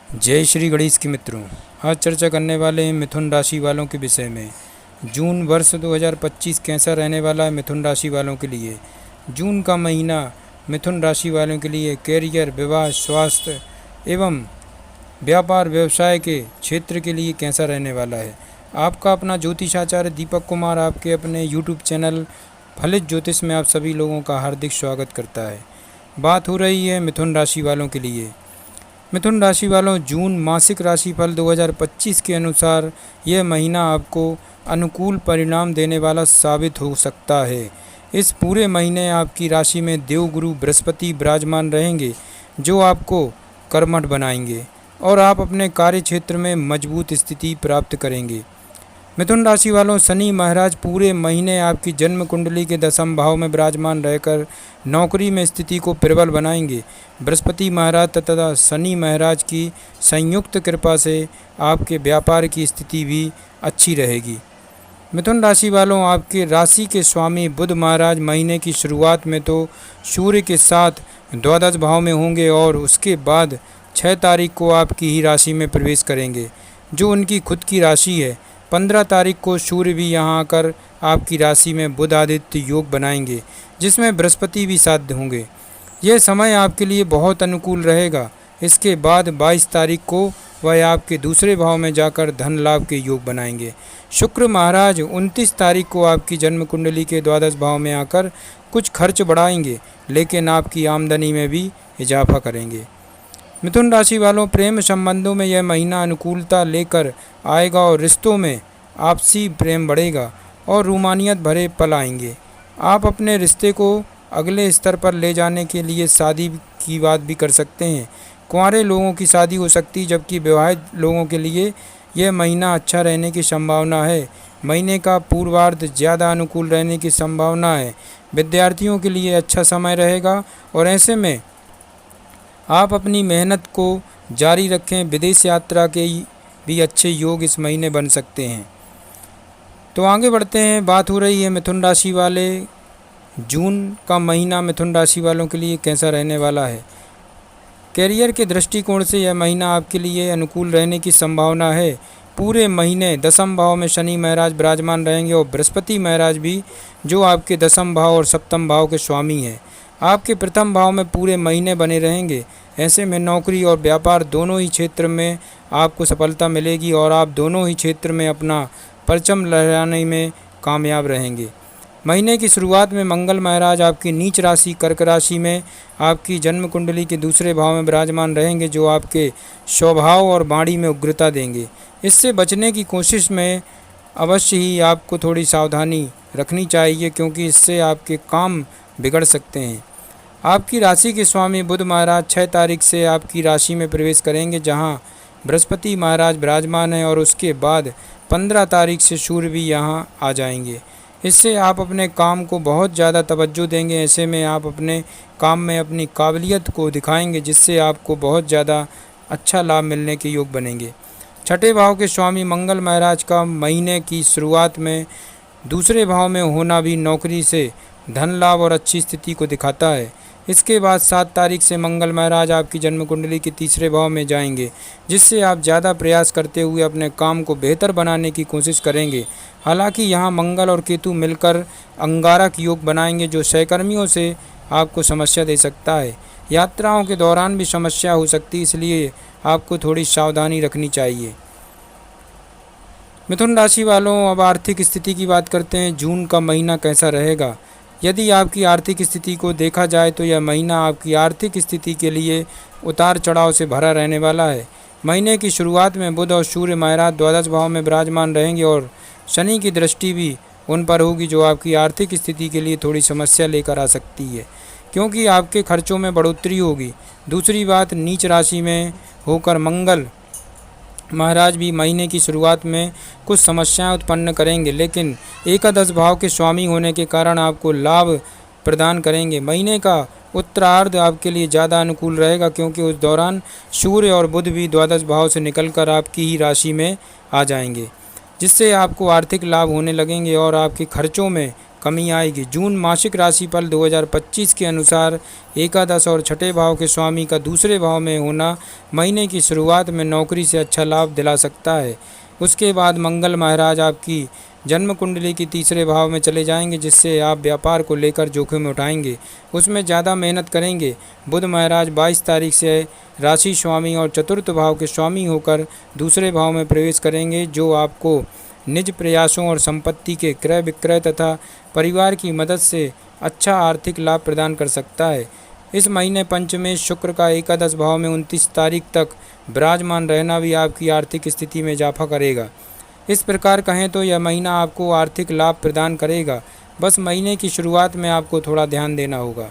जय श्री गणेश के मित्रों। आज चर्चा करने वाले हैं मिथुन राशि वालों के विषय में। जून वर्ष 2025 कैसा रहने वाला है मिथुन राशि वालों के लिए। जून का महीना मिथुन राशि वालों के लिए कैरियर, विवाह, स्वास्थ्य एवं व्यापार व्यवसाय के क्षेत्र के लिए कैसा रहने वाला है। आपका अपना ज्योतिषाचार्य दीपक कुमार आपके अपने यूट्यूब चैनल फलित ज्योतिष में आप सभी लोगों का हार्दिक स्वागत करता है। बात हो रही है मिथुन राशि वालों के लिए। मिथुन राशि वालों, जून मासिक राशिफल 2025 के अनुसार यह महीना आपको अनुकूल परिणाम देने वाला साबित हो सकता है। इस पूरे महीने आपकी राशि में देवगुरु बृहस्पति विराजमान रहेंगे, जो आपको कर्मठ बनाएंगे और आप अपने कार्य क्षेत्र में मजबूत स्थिति प्राप्त करेंगे। मिथुन राशि वालों, शनि महाराज पूरे महीने आपकी जन्म कुंडली के 10वें भाव में विराजमान रहकर नौकरी में स्थिति को प्रबल बनाएंगे। बृहस्पति महाराज तथा शनि महाराज की संयुक्त कृपा से आपके व्यापार की स्थिति भी अच्छी रहेगी। मिथुन राशि वालों, आपके राशि के स्वामी बुध महाराज महीने की शुरुआत में तो सूर्य के साथ द्वादश भाव में होंगे और उसके बाद 6 तारीख को आपकी ही राशि में प्रवेश करेंगे, जो उनकी खुद की राशि है। 15 तारीख को सूर्य भी यहाँ आकर आपकी राशि में बुध आदित्य योग बनाएंगे, जिसमें बृहस्पति भी साथ होंगे। यह समय आपके लिए बहुत अनुकूल रहेगा। इसके बाद 22 तारीख को वह आपके दूसरे भाव में जाकर धन लाभ के योग बनाएंगे। शुक्र महाराज 29 तारीख को आपकी जन्म कुंडली के द्वादश भाव में आकर कुछ खर्च बढ़ाएंगे, लेकिन आपकी आमदनी में भी इजाफा करेंगे। मिथुन राशि वालों, प्रेम संबंधों में यह महीना अनुकूलता लेकर आएगा और रिश्तों में आपसी प्रेम बढ़ेगा और रूमानियत भरे पल आएंगे। आप अपने रिश्ते को अगले स्तर पर ले जाने के लिए शादी की बात भी कर सकते हैं। कुंवारे लोगों की शादी हो सकती है, जबकि विवाहित लोगों के लिए यह महीना अच्छा रहने की संभावना है। महीने का पूर्वार्ध ज़्यादा अनुकूल रहने की संभावना है। विद्यार्थियों के लिए अच्छा समय रहेगा और ऐसे में आप अपनी मेहनत को जारी रखें। विदेश यात्रा के भी अच्छे योग इस महीने बन सकते हैं। तो आगे बढ़ते हैं। बात हो रही है मिथुन राशि वाले, जून का महीना मिथुन राशि वालों के लिए कैसा रहने वाला है। कैरियर के दृष्टिकोण से यह महीना आपके लिए अनुकूल रहने की संभावना है। पूरे महीने 10वें भाव में शनि महाराज विराजमान रहेंगे और बृहस्पति महाराज भी, जो आपके 10वें भाव और 7वें भाव के स्वामी हैं, आपके प्रथम भाव में पूरे महीने बने रहेंगे। ऐसे में नौकरी और व्यापार दोनों ही क्षेत्र में आपको सफलता मिलेगी और आप दोनों ही क्षेत्र में अपना परचम लहराने में कामयाब रहेंगे। महीने की शुरुआत में मंगल महाराज आपकी नीच राशि कर्क राशि में आपकी जन्म कुंडली के दूसरे भाव में विराजमान रहेंगे, जो आपके स्वभाव और वाणी में उग्रता देंगे। इससे बचने की कोशिश में अवश्य ही आपको थोड़ी सावधानी रखनी चाहिए, क्योंकि इससे आपके काम बिगड़ सकते हैं। आपकी राशि के स्वामी बुध महाराज 6 तारीख से आपकी राशि में प्रवेश करेंगे, जहां बृहस्पति महाराज विराजमान हैं, और उसके बाद 15 तारीख से सूर्य भी यहां आ जाएंगे। इससे आप अपने काम को बहुत ज़्यादा तवज्जो देंगे। ऐसे में आप अपने काम में अपनी काबिलियत को दिखाएंगे, जिससे आपको बहुत ज़्यादा अच्छा लाभ मिलने के योग बनेंगे। 6ठे भाव के स्वामी मंगल महाराज का महीने की शुरुआत में दूसरे भाव में होना भी नौकरी से धन लाभ और अच्छी स्थिति को दिखाता है। इसके बाद 7 तारीख से मंगल महाराज आपकी जन्म कुंडली के तीसरे भाव में जाएंगे, जिससे आप ज़्यादा प्रयास करते हुए अपने काम को बेहतर बनाने की कोशिश करेंगे। हालांकि यहाँ मंगल और केतु मिलकर अंगारक योग बनाएंगे, जो सहकर्मियों से आपको समस्या दे सकता है। यात्राओं के दौरान भी समस्या हो सकती है, इसलिए आपको थोड़ी सावधानी रखनी चाहिए। मिथुन राशि वालों, अब आर्थिक स्थिति की बात करते हैं। जून का महीना कैसा रहेगा। यदि आपकी आर्थिक स्थिति को देखा जाए तो यह महीना आपकी आर्थिक स्थिति के लिए उतार चढ़ाव से भरा रहने वाला है। महीने की शुरुआत में बुध और सूर्य महाराज द्वादश भाव में विराजमान रहेंगे और शनि की दृष्टि भी उन पर होगी, जो आपकी आर्थिक स्थिति के लिए थोड़ी समस्या लेकर आ सकती है, क्योंकि आपके खर्चों में बढ़ोतरी होगी। दूसरी बात, नीच राशि में होकर मंगल महाराज भी महीने की शुरुआत में कुछ समस्याएं उत्पन्न करेंगे, लेकिन एकादश भाव के स्वामी होने के कारण आपको लाभ प्रदान करेंगे। महीने का उत्तरार्ध आपके लिए ज़्यादा अनुकूल रहेगा, क्योंकि उस दौरान सूर्य और बुध भी द्वादश भाव से निकलकर आपकी ही राशि में आ जाएंगे, जिससे आपको आर्थिक लाभ होने लगेंगे और आपके खर्चों में कमी आएगी। जून मासिक राशिफल 2025 के अनुसार एकादश और छठे भाव के स्वामी का दूसरे भाव में होना महीने की शुरुआत में नौकरी से अच्छा लाभ दिला सकता है। उसके बाद मंगल महाराज आपकी जन्म कुंडली की तीसरे भाव में चले जाएंगे, जिससे आप व्यापार को लेकर जोखिम उठाएंगे, उसमें ज़्यादा मेहनत करेंगे। बुध महाराज 22 तारीख से राशि स्वामी और चतुर्थ भाव के स्वामी होकर दूसरे भाव में प्रवेश करेंगे, जो आपको निज प्रयासों और संपत्ति के क्रय विक्रय तथा परिवार की मदद से अच्छा आर्थिक लाभ प्रदान कर सकता है। इस महीने पंचमेश शुक्र का एकादश भाव में 29 तारीख तक विराजमान रहना भी आपकी आर्थिक स्थिति में इजाफा करेगा। इस प्रकार कहें तो यह महीना आपको आर्थिक लाभ प्रदान करेगा, बस महीने की शुरुआत में आपको थोड़ा ध्यान देना होगा।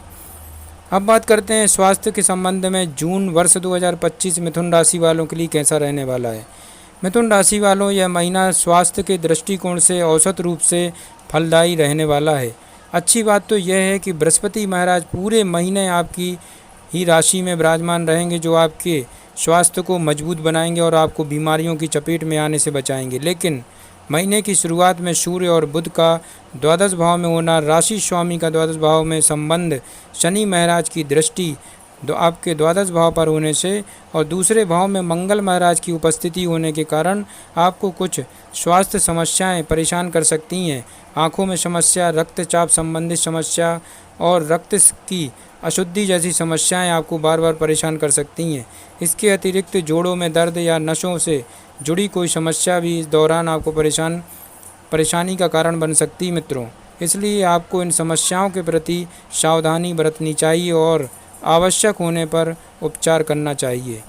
अब बात करते हैं स्वास्थ्य के संबंध में। जून वर्ष 2025 मिथुन राशि वालों के लिए कैसा रहने वाला है। मिथुन राशि वालों, यह महीना स्वास्थ्य के दृष्टिकोण से औसत रूप से फलदायी रहने वाला है। अच्छी बात तो यह है कि बृहस्पति महाराज पूरे महीने आपकी ही राशि में विराजमान रहेंगे, जो आपके स्वास्थ्य को मजबूत बनाएंगे और आपको बीमारियों की चपेट में आने से बचाएंगे। लेकिन महीने की शुरुआत में सूर्य और बुध का द्वादश भाव में होना, राशि स्वामी का द्वादश भाव में संबंध, शनि महाराज की दृष्टि आपके द्वादश भाव पर होने से और दूसरे भाव में मंगल महाराज की उपस्थिति होने के कारण आपको कुछ स्वास्थ्य समस्याएं परेशान कर सकती हैं। आँखों में समस्या, रक्तचाप संबंधित समस्या और रक्त की अशुद्धि जैसी समस्याएं आपको बार बार परेशान कर सकती हैं। इसके अतिरिक्त जोड़ों में दर्द या नसों से जुड़ी कोई समस्या भी इस दौरान आपको परेशानी का कारण बन सकती है मित्रों। इसलिए आपको इन समस्याओं के प्रति सावधानी बरतनी चाहिए और आवश्यक होने पर उपचार करना चाहिए।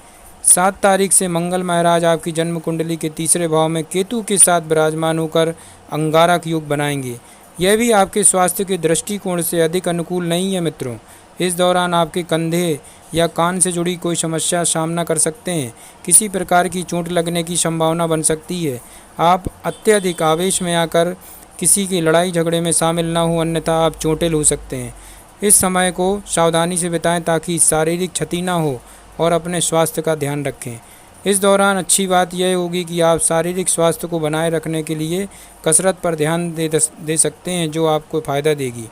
7 तारीख से मंगल महाराज आपकी जन्म कुंडली के तीसरे भाव में केतु के साथ विराजमान होकर अंगारक योग बनाएंगे। यह भी आपके स्वास्थ्य के दृष्टिकोण से अधिक अनुकूल नहीं है मित्रों। इस दौरान आपके कंधे या कान से जुड़ी कोई समस्या सामना कर सकते हैं। किसी प्रकार की चोट लगने की संभावना बन सकती है। आप अत्यधिक आवेश में आकर किसी की लड़ाई झगड़े में शामिल न हो, अन्यथा आप चोटिल हो सकते हैं। इस समय को सावधानी से बिताएं ताकि शारीरिक क्षति न हो और अपने स्वास्थ्य का ध्यान रखें। इस दौरान अच्छी बात यह होगी कि आप शारीरिक स्वास्थ्य को बनाए रखने के लिए कसरत पर ध्यान दे सकते हैं, जो आपको फ़ायदा देगी।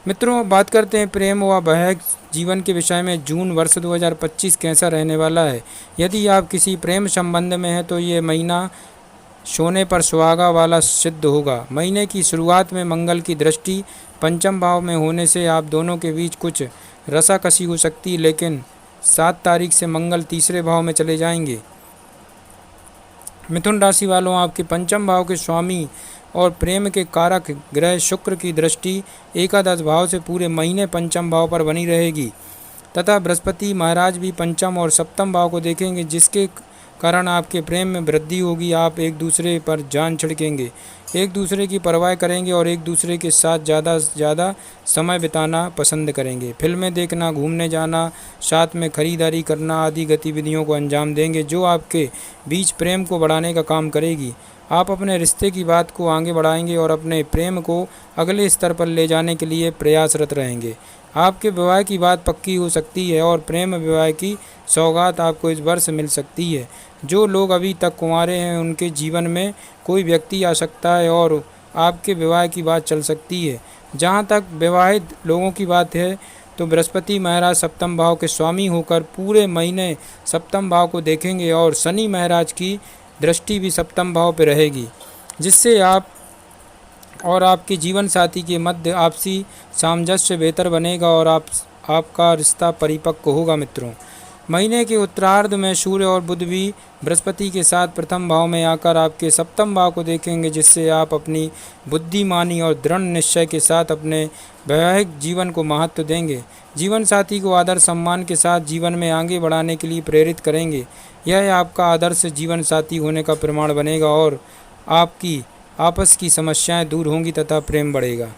मित्रों, बात करते हैं प्रेम व वैवाहिक जीवन के विषय में। जून वर्ष 2025 कैसा रहने वाला है। यदि आप किसी प्रेम संबंध में हैं तो ये महीना सोने पर सुहागा वाला सिद्ध होगा। महीने की शुरुआत में मंगल की दृष्टि पंचम भाव में होने से आप दोनों के बीच कुछ रसाकसी हो सकती है, लेकिन 7 तारीख से मंगल तीसरे भाव में चले जाएंगे। मिथुन राशि वालों, आपके पंचम भाव के स्वामी और प्रेम के कारक ग्रह शुक्र की दृष्टि एकादश भाव से पूरे महीने पंचम भाव पर बनी रहेगी तथा बृहस्पति महाराज भी पंचम और सप्तम भाव को देखेंगे, जिसके कारण आपके प्रेम में वृद्धि होगी। आप एक दूसरे पर जान छिड़केंगे, एक दूसरे की परवाह करेंगे और एक दूसरे के साथ ज़्यादा से ज़्यादा समय बिताना पसंद करेंगे। फिल्में देखना, घूमने जाना, साथ में खरीदारी करना आदि गतिविधियों को अंजाम देंगे, जो आपके बीच प्रेम को बढ़ाने का काम करेगी। आप अपने रिश्ते की बात को आगे बढ़ाएंगे और अपने प्रेम को अगले स्तर पर ले जाने के लिए प्रयासरत रहेंगे। आपके विवाह की बात पक्की हो सकती है और प्रेम विवाह की सौगात आपको इस वर्ष मिल सकती है। जो लोग अभी तक कुंवारे हैं उनके जीवन में कोई व्यक्ति आ सकता है और आपके विवाह की बात चल सकती है। जहाँ तक विवाहित लोगों की बात है तो बृहस्पति महाराज सप्तम भाव के स्वामी होकर पूरे महीने सप्तम भाव को देखेंगे और शनि महाराज की दृष्टि भी सप्तम भाव पर रहेगी, जिससे आप और आपके जीवन साथी के मध्य आपसी सामंजस्य बेहतर बनेगा और आपका रिश्ता परिपक्व होगा। मित्रों, महीने के उत्तरार्ध में सूर्य और बुध भी बृहस्पति के साथ प्रथम भाव में आकर आपके सप्तम भाव को देखेंगे, जिससे आप अपनी बुद्धिमानी और दृढ़ निश्चय के साथ अपने वैवाहिक जीवन को महत्व देंगे। जीवन साथी को आदर सम्मान के साथ जीवन में आगे बढ़ाने के लिए प्रेरित करेंगे। यह आपका आदर्श जीवन साथी होने का प्रमाण बनेगा और आपकी आपस की समस्याएं दूर होंगी तथा प्रेम बढ़ेगा।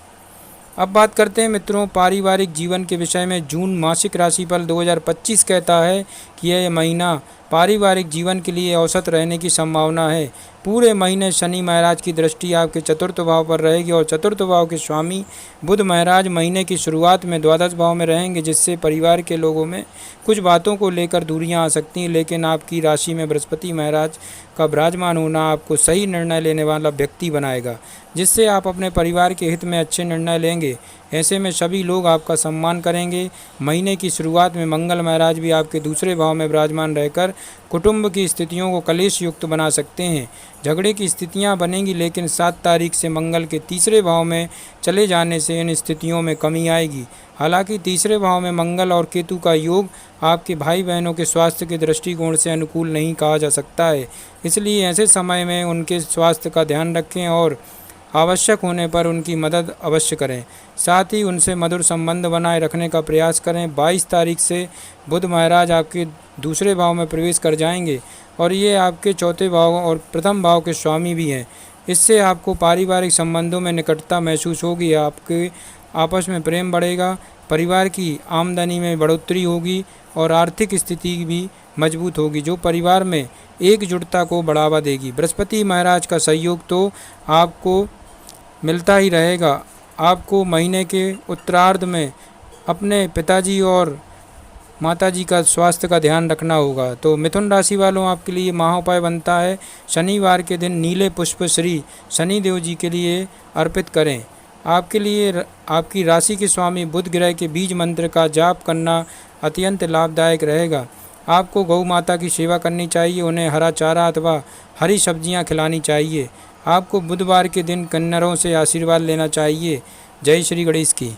अब बात करते हैं मित्रों पारिवारिक जीवन के विषय में। जून मासिक राशिफल 2025 कहता है कि यह महीना पारिवारिक जीवन के लिए औसत रहने की संभावना है। पूरे महीने शनि महाराज की दृष्टि आपके चतुर्थ भाव पर रहेगी और चतुर्थ भाव के स्वामी बुध महाराज महीने की शुरुआत में द्वादश भाव में रहेंगे, जिससे परिवार के लोगों में कुछ बातों को लेकर दूरियां आ सकती हैं। लेकिन आपकी राशि में बृहस्पति महाराज का विराजमान होना आपको सही निर्णय लेने वाला व्यक्ति बनाएगा, जिससे आप अपने परिवार के हित में अच्छे निर्णय लेंगे। ऐसे में सभी लोग आपका सम्मान करेंगे। महीने की शुरुआत में मंगल महाराज भी आपके दूसरे भाव में विराजमान रहकर कुटुंब की स्थितियों को कलेश युक्त बना सकते हैं। झगड़े की स्थितियां बनेंगी, लेकिन 7 तारीख से मंगल के तीसरे भाव में चले जाने से इन स्थितियों में कमी आएगी। हालांकि तीसरे भाव में मंगल और केतु का योग आपके भाई बहनों के स्वास्थ्य के दृष्टिकोण से अनुकूल नहीं कहा जा सकता है, इसलिए ऐसे समय में उनके स्वास्थ्य का ध्यान रखें और आवश्यक होने पर उनकी मदद अवश्य करें। साथ ही उनसे मधुर संबंध बनाए रखने का प्रयास करें। 22 तारीख से बुध महाराज आपके दूसरे भाव में प्रवेश कर जाएंगे और ये आपके चौथे भाव और प्रथम भाव के स्वामी भी हैं। इससे आपको पारिवारिक संबंधों में निकटता महसूस होगी, आपके आपस में प्रेम बढ़ेगा, परिवार की आमदनी में बढ़ोतरी होगी और आर्थिक स्थिति भी मजबूत होगी, जो परिवार में एकजुटता को बढ़ावा देगी। बृहस्पति महाराज का सहयोग तो आपको मिलता ही रहेगा। आपको महीने के उत्तरार्ध में अपने पिताजी और माताजी का स्वास्थ्य का ध्यान रखना होगा। तो मिथुन राशि वालों, आपके लिए महाउपाय बनता है शनिवार के दिन नीले पुष्प श्री शनिदेव जी के लिए अर्पित करें। आपके लिए आपकी राशि के स्वामी बुध ग्रह के बीज मंत्र का जाप करना अत्यंत लाभदायक रहेगा। आपको गौ माता की सेवा करनी चाहिए, उन्हें हरा चारा अथवा हरी सब्जियां खिलानी चाहिए। आपको बुधवार के दिन किन्नरों से आशीर्वाद लेना चाहिए। जय श्री गणेश की।